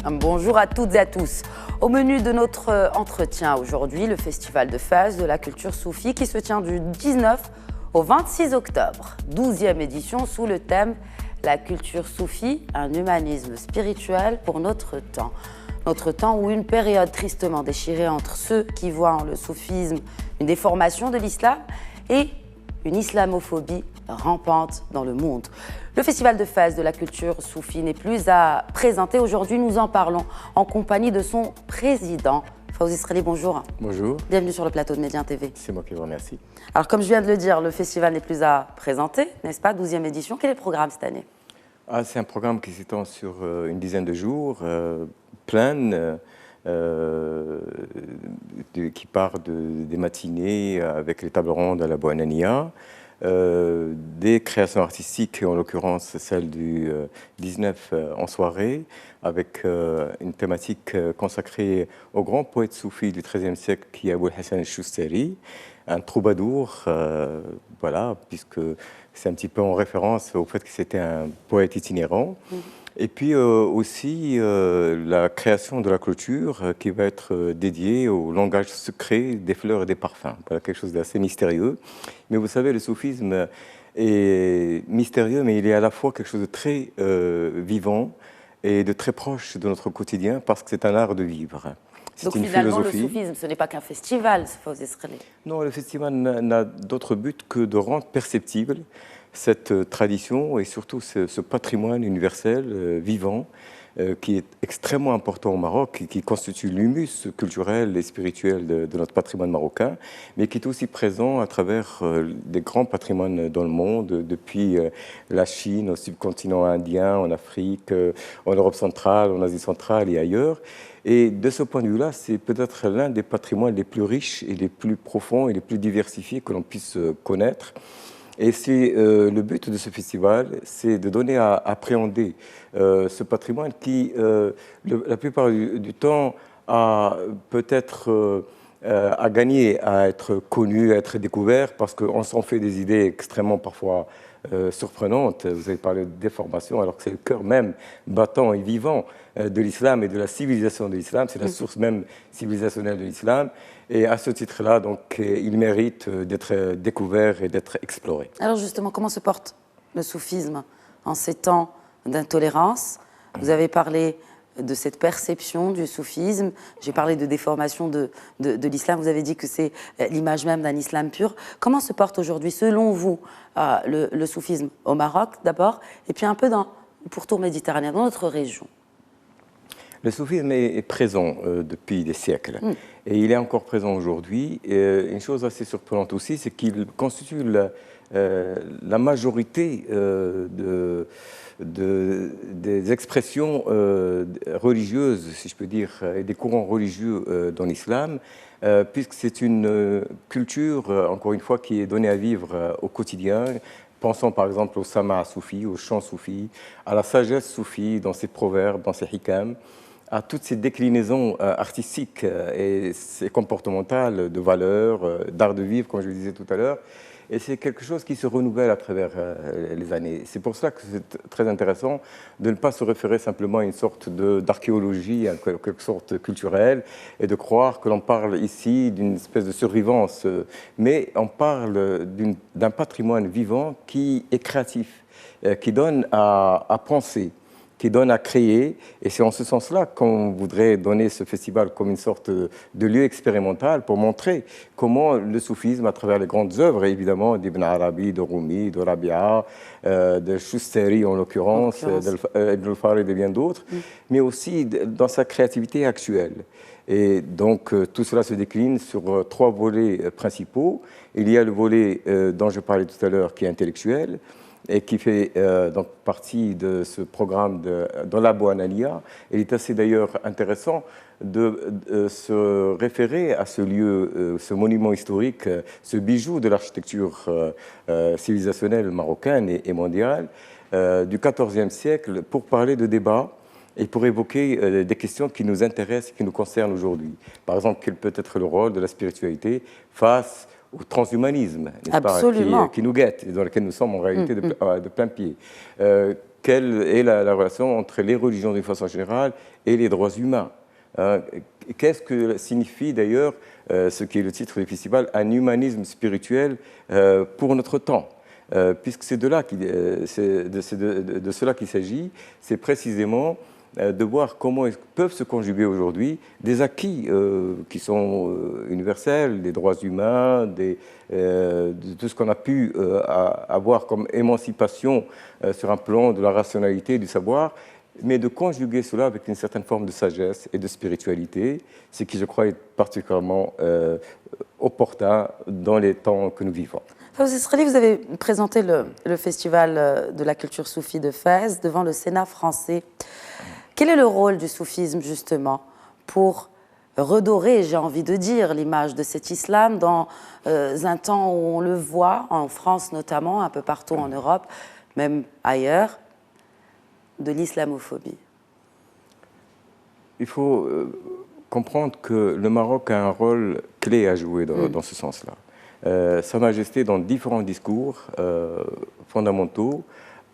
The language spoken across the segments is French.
Bonjour à toutes et à tous. Au menu de notre entretien aujourd'hui, le Festival de Fès de la culture soufie qui se tient du 19 au 26 octobre. 12e édition sous le thème « La culture soufie, un humanisme spirituel pour notre temps ». Notre temps où une période tristement déchirée entre ceux qui voient en le soufisme une déformation de l'islam et une islamophobie rampante dans le monde. Le Festival de Fès de la culture soufie n'est plus à présenter. Aujourd'hui, nous en parlons en compagnie de son président. Fawzi Sreli, bonjour. Bonjour. Bienvenue sur le plateau de Médien TV. C'est moi qui vous remercie. Alors, comme je viens de le dire, le festival n'est plus à présenter, n'est-ce pas? 12e édition. Quel est le programme cette année? C'est un programme qui s'étend sur une dizaine de jours, plein, qui part des matinées avec les tables rondes à la Boanania, des créations artistiques, en l'occurrence celle du 19 en soirée, avec une thématique consacrée au grand poète soufi du XIIIe siècle qui est Abou Hassan al-Shustari, un troubadour, voilà, puisque c'est un petit peu en référence au fait que c'était un poète itinérant. Et puis aussi la création de la clôture qui va être dédiée au langage secret des fleurs et des parfums. Voilà, quelque chose d'assez mystérieux. Mais vous savez, le soufisme est mystérieux, mais il est à la fois quelque chose de très vivant et de très proche de notre quotidien parce que c'est un art de vivre. Donc finalement, le soufisme, ce n'est pas qu'un festival, Fawzi Sreli. Non, le festival n'a d'autre but que de rendre perceptible cette tradition et surtout ce patrimoine universel vivant qui est extrêmement important au Maroc, qui constitue l'humus culturel et spirituel de notre patrimoine marocain, mais qui est aussi présent à travers des grands patrimoines dans le monde, depuis la Chine, au subcontinent indien, en Afrique, en Europe centrale, en Asie centrale et ailleurs. Et de ce point de vue-là, c'est peut-être l'un des patrimoines les plus riches et les plus profonds et les plus diversifiés que l'on puisse connaître. Et c'est le but de ce festival, c'est de donner à appréhender ce patrimoine qui, la plupart du temps, a peut-être à gagner à être connu, à être découvert, parce qu'on s'en fait des idées extrêmement parfois surprenantes. Vous avez parlé de déformation, alors que c'est le cœur même battant et vivant de l'islam et de la civilisation de l'islam. C'est la source même civilisationnelle de l'islam. Et à ce titre-là, donc, il mérite d'être découvert et d'être exploré. Alors justement, comment se porte le soufisme en ces temps d'intolérance? Vous avez parlé de cette perception du soufisme, j'ai parlé de déformation de l'islam, vous avez dit que c'est l'image même d'un islam pur. Comment se porte aujourd'hui, selon vous, le soufisme au Maroc d'abord, et puis un peu dans le pourtour méditerranéen, dans notre région? Le soufisme est présent depuis des siècles et il est encore présent aujourd'hui. Une chose assez surprenante aussi, c'est qu'il constitue la majorité des expressions religieuses, si je peux dire, et des courants religieux dans l'islam, puisque c'est une culture, encore une fois, qui est donnée à vivre au quotidien. Pensons par exemple au sama soufi, au chant soufi, à la sagesse soufi dans ses proverbes, dans ses hikams, à toutes ces déclinaisons artistiques et comportementales de valeurs, d'art de vivre, comme je le disais tout à l'heure. Et c'est quelque chose qui se renouvelle à travers les années. C'est pour cela que c'est très intéressant de ne pas se référer simplement à une sorte d'archéologie, en quelque sorte culturelle, et de croire que l'on parle ici d'une espèce de survivance. Mais on parle d'un patrimoine vivant qui est créatif, qui donne à penser, qui donne à créer. Et c'est en ce sens-là qu'on voudrait donner ce festival comme une sorte de lieu expérimental pour montrer comment le soufisme, à travers les grandes œuvres, évidemment, d'Ibn Arabi, de Rumi, de Rabia, de Shustari en l'occurrence, d'Ibn Farid et bien d'autres, mais aussi dans sa créativité actuelle. Et donc, tout cela se décline sur trois volets principaux. Il y a le volet dont je parlais tout à l'heure, qui est intellectuel, et qui fait donc partie de ce programme dans la Boanania. Il est assez d'ailleurs intéressant de se référer à ce lieu, ce monument historique, ce bijou de l'architecture civilisationnelle marocaine et mondiale du XIVe siècle pour parler de débats et pour évoquer des questions qui nous intéressent, qui nous concernent aujourd'hui. Par exemple, quel peut être le rôle de la spiritualité face au transhumanisme, n'est-ce pas, qui nous guette et dans lequel nous sommes en réalité de plein pied. Quelle est la relation entre les religions d'une façon générale et les droits humains? Qu'est-ce que signifie d'ailleurs ce qui est le titre du festival, un humanisme spirituel pour notre temps? Puisque c'est de cela qu'il s'agit, c'est précisément de voir comment peuvent se conjuguer aujourd'hui des acquis qui sont universels, des droits humains, de tout ce qu'on a pu avoir comme émancipation sur un plan de la rationalité et du savoir, mais de conjuguer cela avec une certaine forme de sagesse et de spiritualité, ce qui, je crois, est particulièrement opportun dans les temps que nous vivons. Fawzi Sreli, vous avez présenté le Festival de la culture soufie de Fès devant le Sénat français. Quel est le rôle du soufisme, justement, pour redorer, j'ai envie de dire, l'image de cet islam dans un temps où on le voit, en France notamment, un peu partout en Europe, même ailleurs, de l'islamophobie? Il faut comprendre que le Maroc a un rôle clé à jouer dans ce sens-là. Sa Majesté, dans différents discours fondamentaux,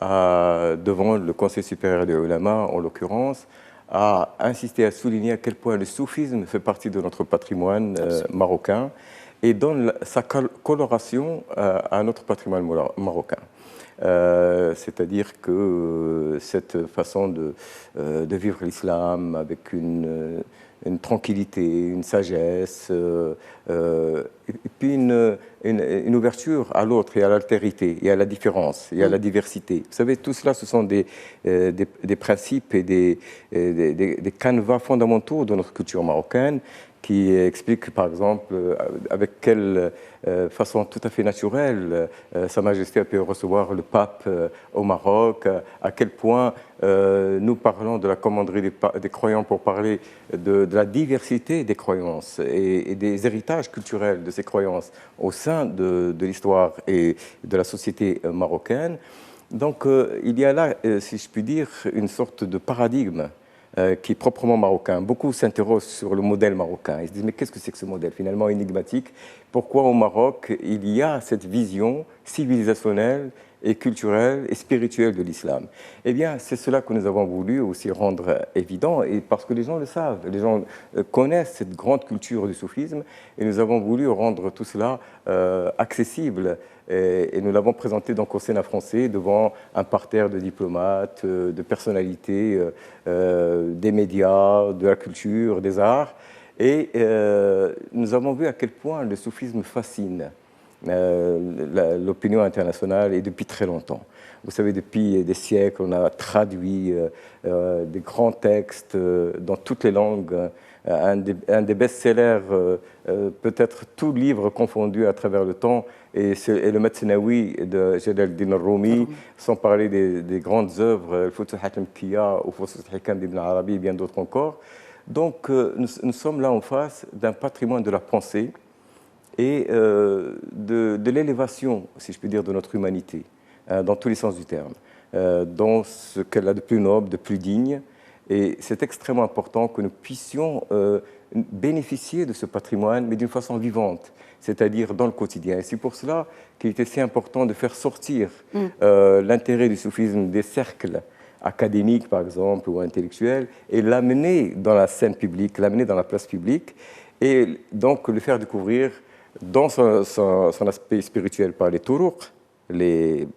devant le Conseil supérieur des ulama, en l'occurrence, a insisté à souligner à quel point le soufisme fait partie de notre patrimoine marocain et donne sa coloration à notre patrimoine marocain. C'est-à-dire que cette façon de vivre l'islam avec une tranquillité, une sagesse, et puis une ouverture à l'autre et à l'altérité, et à la différence, et à la diversité. Vous savez, tout cela, ce sont des principes et des canevas fondamentaux de notre culture marocaine qui expliquent, par exemple, avec quelle façon tout à fait naturelle Sa Majesté a pu recevoir le pape au Maroc, à quel point nous parlons de la commanderie des croyants pour parler de la diversité des croyances et des héritages culturels de ces croyances au sein de l'histoire et de la société marocaine. Donc il y a là, si je puis dire, une sorte de paradigme qui est proprement marocain. Beaucoup s'interrogent sur le modèle marocain. Ils se disent, mais qu'est-ce que c'est que ce modèle finalement énigmatique? Pourquoi au Maroc, il y a cette vision civilisationnelle et culturelle et spirituelle de l'islam? Eh bien, c'est cela que nous avons voulu aussi rendre évident, et parce que les gens le savent, les gens connaissent cette grande culture du soufisme, et nous avons voulu rendre tout cela accessible. Et nous l'avons présenté donc au Sénat français devant un parterre de diplomates, de personnalités, des médias, de la culture, des arts. Et nous avons vu à quel point le soufisme fascine l'opinion internationale, et depuis très longtemps. Vous savez, depuis des siècles, on a traduit des grands textes dans toutes les langues. Un des best-sellers, peut-être tout livre confondu à travers le temps, et le Matsnaoui de Jalal al-Din al-Rumi, sans parler des grandes œuvres, le Futuhat al-Makkiya ou Fusus al-Hikam d'Ibn Arabi et bien d'autres encore. Donc nous sommes là en face d'un patrimoine de la pensée et de l'élévation, si je puis dire, de notre humanité, dans tous les sens du terme, dans ce qu'elle a de plus noble, de plus digne. Et c'est extrêmement important que nous puissions bénéficier de ce patrimoine, mais d'une façon vivante, c'est-à-dire dans le quotidien. Et c'est pour cela qu'il était si important de faire sortir l'intérêt du soufisme des cercles académiques, par exemple, ou intellectuels, et l'amener dans la scène publique, l'amener dans la place publique, et donc le faire découvrir dans son aspect spirituel par les tourouq, les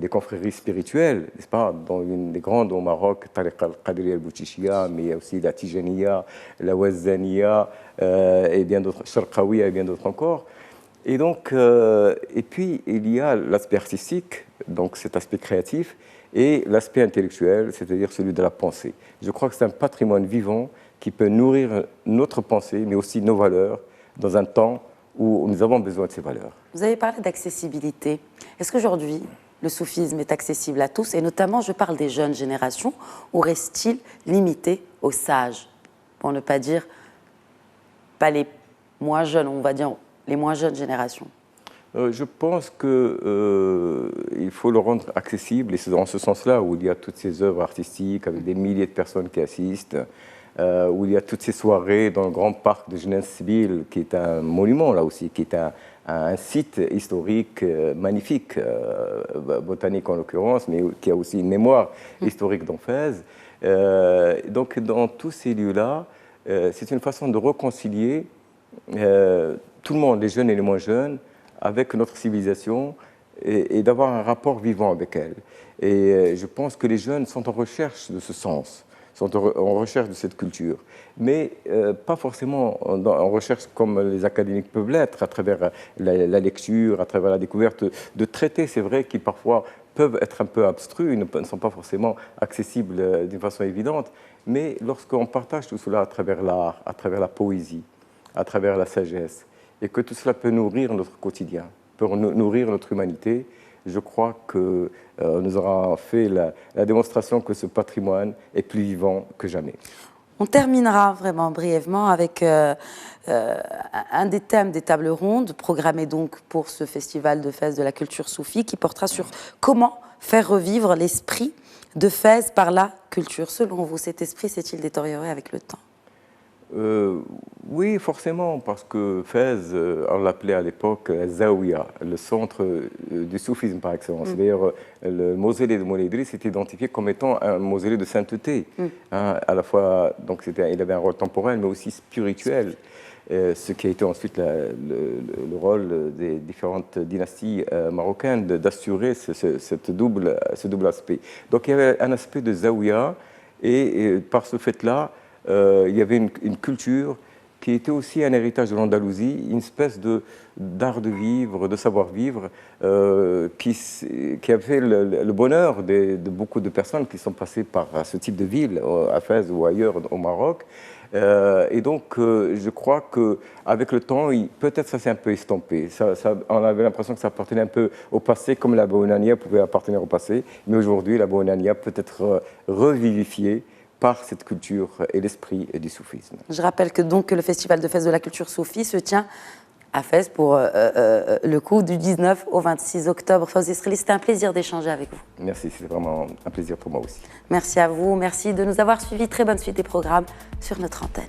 confréries spirituelles, n'est-ce pas, dont une des grandes au Maroc, Tariqa al-Qadiriya al-Boutchichia, mais il y a aussi la Tijaniya, la Wazzaniya, et bien d'autres, Sharqawiya et bien d'autres encore. Et donc, et puis il y a l'aspect artistique, donc cet aspect créatif, et l'aspect intellectuel, c'est-à-dire celui de la pensée. Je crois que c'est un patrimoine vivant qui peut nourrir notre pensée, mais aussi nos valeurs, dans un temps où nous avons besoin de ces valeurs. Vous avez parlé d'accessibilité. Est-ce qu'aujourd'hui, le soufisme est accessible à tous? Et notamment, je parle des jeunes générations, ou reste-t-il limité aux sages? Pour ne pas dire, pas les moins jeunes, on va dire les moins jeunes générations. Je pense qu'il faut le rendre accessible, et c'est dans ce sens-là où il y a toutes ces œuvres artistiques avec des milliers de personnes qui assistent. où il y a toutes ces soirées dans le grand parc de Jeunesse-Ville, qui est un monument là aussi, qui est un site historique magnifique, botanique en l'occurrence, mais qui a aussi une mémoire historique dans Fès. Donc dans tous ces lieux-là, c'est une façon de réconcilier tout le monde, les jeunes et les moins jeunes, avec notre civilisation et d'avoir un rapport vivant avec elle. Et je pense que les jeunes sont en recherche de ce sens, sont en recherche de cette culture, mais pas forcément en recherche comme les académiques peuvent l'être, à travers la lecture, à travers la découverte de traités, c'est vrai, qui parfois peuvent être un peu abstrus, ne sont pas forcément accessibles d'une façon évidente, mais lorsqu'on partage tout cela à travers l'art, à travers la poésie, à travers la sagesse, et que tout cela peut nourrir notre quotidien, peut nourrir notre humanité, je crois que nous aurons fait la démonstration que ce patrimoine est plus vivant que jamais. On terminera vraiment brièvement avec un des thèmes des tables rondes, programmé donc pour ce festival de Fès de la culture soufie, qui portera sur comment faire revivre l'esprit de Fès par la culture. Selon vous, cet esprit s'est-il détérioré avec le temps ? Oui, forcément, parce que Fès, on l'appelait à l'époque Zaouia, le centre du soufisme par excellence. D'ailleurs, le mausolée de Moulay Idriss est identifié comme étant un mausolée de sainteté. Hein, à la fois, donc il avait un rôle temporel, mais aussi spirituel, ce qui a été ensuite le rôle des différentes dynasties marocaines d'assurer ce double aspect. Donc il y avait un aspect de Zaouia, et par ce fait-là, il y avait une culture qui était aussi un héritage de l'Andalousie, une espèce d'art de vivre, de savoir-vivre, qui a fait le bonheur de beaucoup de personnes qui sont passées par ce type de ville, à Fès ou ailleurs au Maroc. Et donc, je crois qu'avec le temps, peut-être ça s'est un peu estompé. On avait l'impression que ça appartenait un peu au passé, comme la Bounania pouvait appartenir au passé. Mais aujourd'hui, la Bounania peut être revivifiée par cette culture et l'esprit du soufisme. Je rappelle que le Festival de Fès de la culture soufie se tient à Fès pour le coup du 19 au 26 octobre. Fawzi Sreli, c'était un plaisir d'échanger avec vous. Merci, c'était vraiment un plaisir pour moi aussi. Merci à vous, merci de nous avoir suivis. Très bonne suite des programmes sur notre antenne.